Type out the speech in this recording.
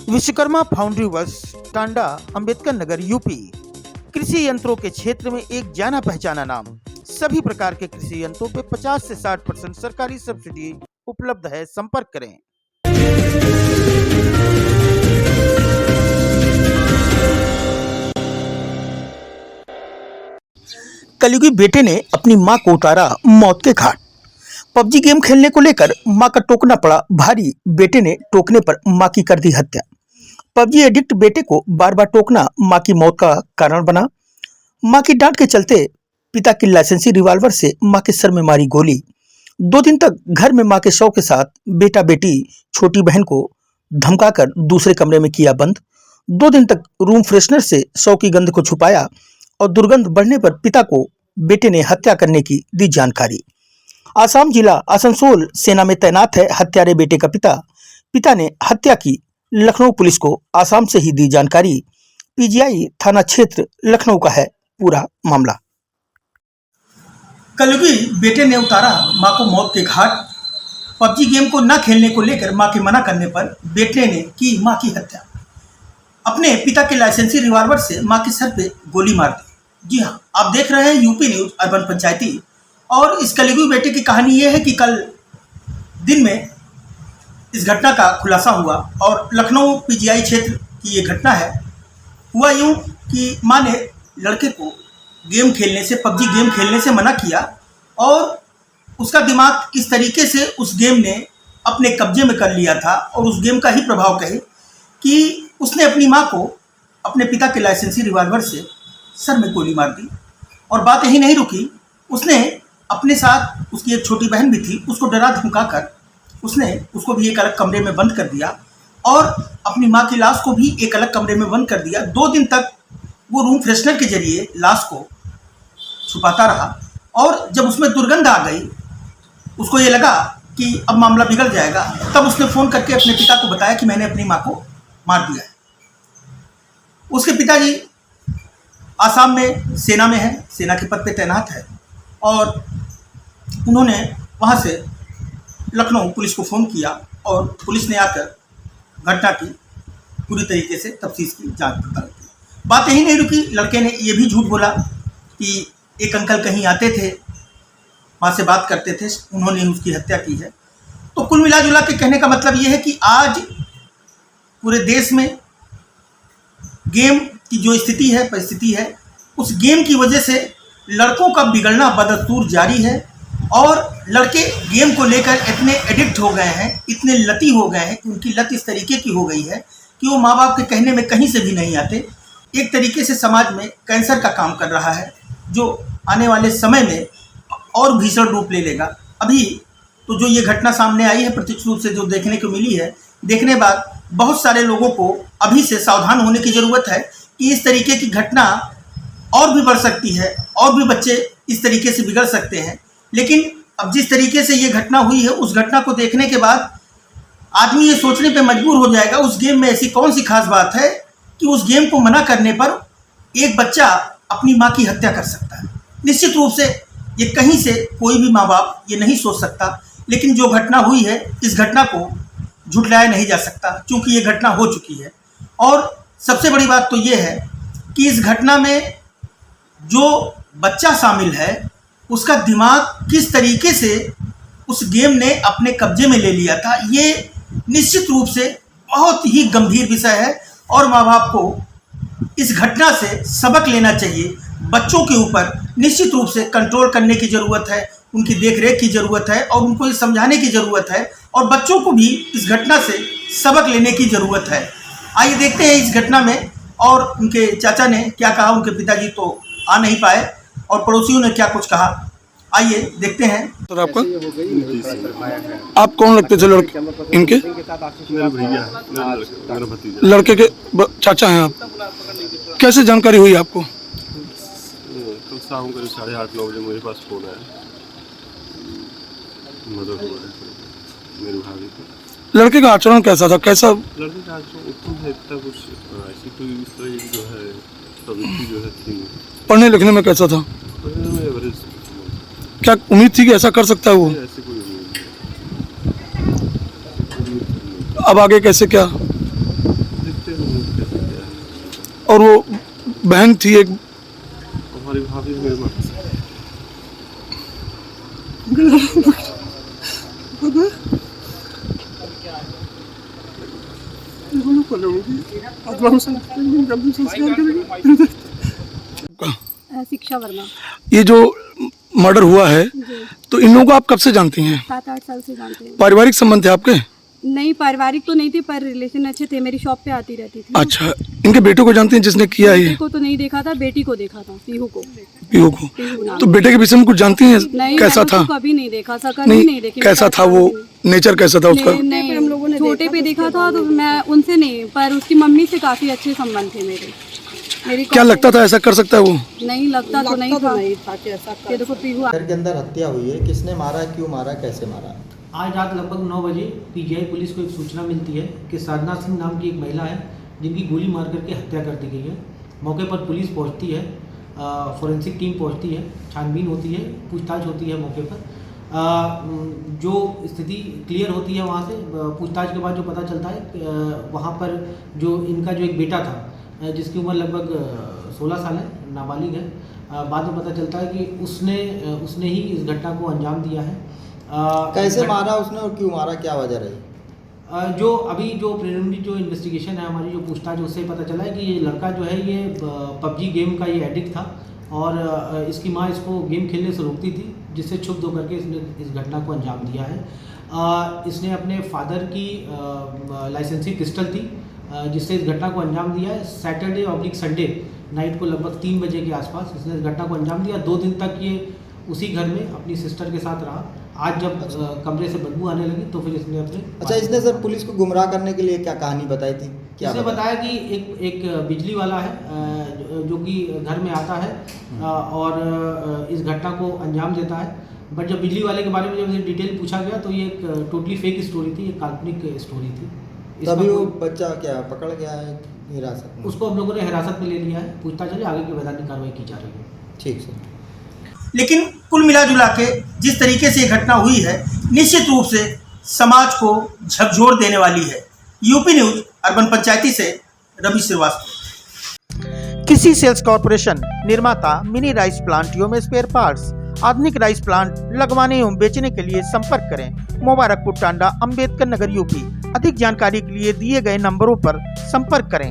Vishwakarma foundry works, Tanda, Ambedkar Nagar, UP. कृषि यंत्रों के क्षेत्र में एक जाना पहचाना नाम। सभी प्रकार के कृषि यंत्रों पे 50 से 60% सरकारी सब्सिडी उपलब्ध है। संपर्क करें। कलयुगी बेटे ने अपनी मां को उतारा मौत के घाट। पबजी गेम खेलने को लेकर मां का टोकना पड़ा भारी। बेटे ने टोकने पर मां की कर दी हत्या। पबजी एडिक्ट बेटे को बार बार टोकना मां की मौत का कारण बना। मां की डांट के चलते पिता की लाइसेंसी रिवॉल्वर से मां के सर में मारी गोली। 2 दिन तक घर में मां के शव के साथ बेटा बेटी छोटी बहन को धमकाकर दूसरे कमरे में किया बंद। 2 दिन तक रूम फ्रेशनर से शव की गंध को छुपाया और दुर्गंध बढ़ने पर पिता को बेटे ने हत्या करने की दी जानकारी। आसाम जिला आसनसोल सेना में तैनात है हत्यारे बेटे का पिता। पिता ने हत्या की लखनऊ पुलिस को आसाम से ही दी जानकारी। पीजीआई थाना क्षेत्र लखनऊ का है पूरा मामला। कलयुगी बेटे ने उतारा मां को मौत के घाट। पबजी गेम को न खेलने को लेकर मां के मना करने पर बेटे ने की मां की हत्या। अपने पिता के लाइसेंसी रिवॉल्वर से मां के सर पे गोली मार दी। जी हाँ, आप देख रहे हैं यूपी न्यूज अर्बन पंचायती। और इस कलयुगी बेटे की कहानी ये है कि कल दिन में इस घटना का खुलासा हुआ और लखनऊ पीजीआई क्षेत्र की ये घटना है। हुआ यूं कि मां ने लड़के को गेम खेलने से, पबजी गेम खेलने से मना किया और उसका दिमाग इस तरीके से उस गेम ने अपने कब्जे में कर लिया था और उस गेम का ही प्रभाव कहे कि उसने अपनी मां को अपने पिता के लाइसेंसी रिवॉल्वर से सर में गोली मार दी। और बात यही नहीं रुकी, उसने अपने साथ उसकी एक छोटी बहन भी थी, उसको डरा धमका कर उसने उसको भी एक अलग कमरे में बंद कर दिया और अपनी मां की लाश को भी एक अलग कमरे में बंद कर दिया। 2 दिन तक वो रूम फ्रेशनर के जरिए लाश को छुपाता रहा और जब उसमें दुर्गंध आ गई, उसको ये लगा कि अब मामला बिगड़ जाएगा, तब उसने फ़ोन करके अपने पिता को बताया कि मैंने अपनी मां को मार दिया है। उसके पिताजी आसाम में सेना में है, सेना के पद पे तैनात है और उन्होंने वहाँ से लखनऊ पुलिस को फ़ोन किया और पुलिस ने आकर घटना की पूरी तरीके से तफ्तीश की, जांच पड़ताल की। बात यही नहीं रुकी, लड़के ने ये भी झूठ बोला कि एक अंकल कहीं आते थे, वहाँ से बात करते थे, उन्होंने उसकी हत्या की है। तो कुल मिला जुला के कहने का मतलब ये है कि आज पूरे देश में गेम की जो स्थिति है, परिस्थिति है, उस गेम की वजह से लड़कों का बिगड़ना बदस्तूर जारी है और लड़के गेम को लेकर इतने एडिक्ट हो गए हैं, इतने लती हो गए हैं कि उनकी लत इस तरीके की हो गई है कि वो माँ बाप के कहने में कहीं से भी नहीं आते। एक तरीके से समाज में कैंसर का काम कर रहा है जो आने वाले समय में और भीषण रूप ले लेगा। अभी तो जो ये घटना सामने आई है, प्रत्यक्ष रूप से जो देखने को मिली है, देखने बाद बहुत सारे लोगों को अभी से सावधान होने की ज़रूरत है कि इस तरीके की घटना और भी बढ़ सकती है और भी बच्चे इस तरीके से बिगड़ सकते हैं। लेकिन अब जिस तरीके से ये घटना हुई है, उस घटना को देखने के बाद आदमी ये सोचने पे मजबूर हो जाएगा उस गेम में ऐसी कौन सी खास बात है कि उस गेम को मना करने पर एक बच्चा अपनी माँ की हत्या कर सकता है। निश्चित रूप से ये कहीं से कोई भी माँ बाप ये नहीं सोच सकता, लेकिन जो घटना हुई है इस घटना को झुठलाया नहीं जा सकता क्योंकि ये घटना हो चुकी है। और सबसे बड़ी बात तो ये है कि इस घटना में जो बच्चा शामिल है उसका दिमाग किस तरीके से उस गेम ने अपने कब्जे में ले लिया था, ये निश्चित रूप से बहुत ही गंभीर विषय है और माँ बाप को इस घटना से सबक लेना चाहिए। बच्चों के ऊपर निश्चित रूप से कंट्रोल करने की ज़रूरत है, उनकी देखरेख की ज़रूरत है और उनको ये समझाने की ज़रूरत है और बच्चों को भी इस घटना से सबक लेने की ज़रूरत है। आइए देखते हैं इस घटना में और उनके चाचा ने क्या कहा। उनके पिताजी तो आ नहीं पाए और पड़ोसियों ने क्या कुछ कहा, आइए देखते हैं। सर आपका, आप कौन लगते थे लड़के इनके? मेरा भैया है, मेरा भतीजा, लड़के के चाचा हैं आप। कैसे जानकारी हुई आपको? कल शाम करीब 8:30-9 बजे मेरे पास फ़ोन आया, मदद हुआ है मेरे भाभी को। लड़के का आचरण कैसा था? कैसा लड़के का आचरण उत्तम है, इतना कुछ ऐसी कोई इस तरह की जो है प्रवृत्ति जो है थी। पढ़ने लिखने में कैसा था? पढ़ने में एवरेज। क्या उम्मीद थी कि ऐसा कर सकता है वो? ऐसी कोई उम्मीद नहीं। अब आगे कैसे क्या? और वो बहन थी एक, हमारी भाभी मेरे माँ शिक्षा वर्मा। ये जो मर्डर हुआ है जी, तो इन लोगों को आप कब से जानती हैं? 7-8 साल से जानते हैं। पारिवारिक संबंध थे आपके? नहीं, पारिवारिक तो नहीं थे पर रिलेशन अच्छे थे। मेरी शॉप पे आती रहती थी। अच्छा, इनके बेटे को जानती हैं जिसने किया बेटे ये? को तो नहीं देखा था, बेटी को देखा था, पीहू को। पीहू को? पीहू नाम। तो बेटे के विषय में कुछ जानती हैं? नहीं, कैसा मैंने था? उसको कभी नहीं देखा, शकल भी नहीं देखी। कैसा था वो, नेचर कैसा था उसका? नहीं, हम लोगों ने छोटे पे देखा था तो मैं उनसे नहीं, पर उसकी मम्मी से काफी अच्छे संबंध थे मेरे। मेरी क्या लगता था ऐसा कर सकता है वो? नहीं लगता तो नहीं था कि ऐसा कर। देखो पीहू घर के अंदर हत्या हुई है, किसने मारा, क्यों मारा, कैसे मारा? आज रात लगभग 9 बजे पीजीआई पुलिस को एक सूचना मिलती है कि साधना सिंह नाम की एक महिला है जिनकी गोली मार करके हत्या कर दी गई है। मौके पर पुलिस पहुंचती है, फॉरेंसिक टीम पहुंचती है, छानबीन होती है, पूछताछ होती है मौके पर। जो स्थिति क्लियर होती है वहाँ से पूछताछ के बाद जो पता चलता है वहाँ पर जो इनका जो एक बेटा था जिसकी उम्र लगभग 16 साल है, नाबालिग है, बाद में पता चलता है कि उसने ही इस घटना को अंजाम दिया है। कैसे मारा उसने और क्यों मारा, क्या वजह रही? जो अभी जो प्रिलिमिनरी जो इन्वेस्टिगेशन है, हमारी जो पूछताछ है उससे पता चला है कि ये लड़का जो है ये पबजी गेम का ये एडिक्ट था और इसकी माँ इसको गेम खेलने से रोकती थी, जिससे क्षुब्ध होकर के इसने इस घटना को अंजाम दिया है। इसने अपने फादर की लाइसेंसी पिस्टल थी जिससे इस घटना को अंजाम दिया है। सैटरडे ऑब्लिक संडे नाइट को लगभग 3 बजे के आसपास इसने इस घटना को अंजाम दिया। 2 दिन तक ये उसी घर में अपनी सिस्टर के साथ रहा। आज जब कमरे से बदबू आने लगी तो फिर इसने अपने अच्छा, इसने सर पुलिस को गुमराह करने के लिए क्या कहानी बताई थी? क्या इसने बताया कि एक बिजली वाला है जो कि घर में आता है और इस घटना को अंजाम देता है। बट जब बिजली वाले के बारे में जब डिटेल पूछा गया तो ये एक टोटली फेक स्टोरी थी, एक काल्पनिक स्टोरी थी। तभी वो बच्चा क्या पकड़ गया है हिरासत में? उसको हम लोगों ने हिरासत में ले लिया है, पूछताछ चले, आगे की वैधानिक कार्रवाई की जा रही है। ठीक सर। लेकिन कुल मिला जुला के जिस तरीके से ये घटना हुई है, निश्चित रूप से समाज को झकझोर देने वाली है। यूपी न्यूज अर्बन पंचायती से रवि श्रीवास्तव। किसी सेल्स कॉर्पोरेशन निर्माता मिनी राइस प्लांट एवं स्पेयर पार्ट्स आधुनिक राइस प्लांट लगवाने एवं बेचने के लिए संपर्क करें। मुबारकपुर टांडा, अंबेडकर नगर, यूपी। अधिक जानकारी के लिए दिए गए नंबरों पर संपर्क करें।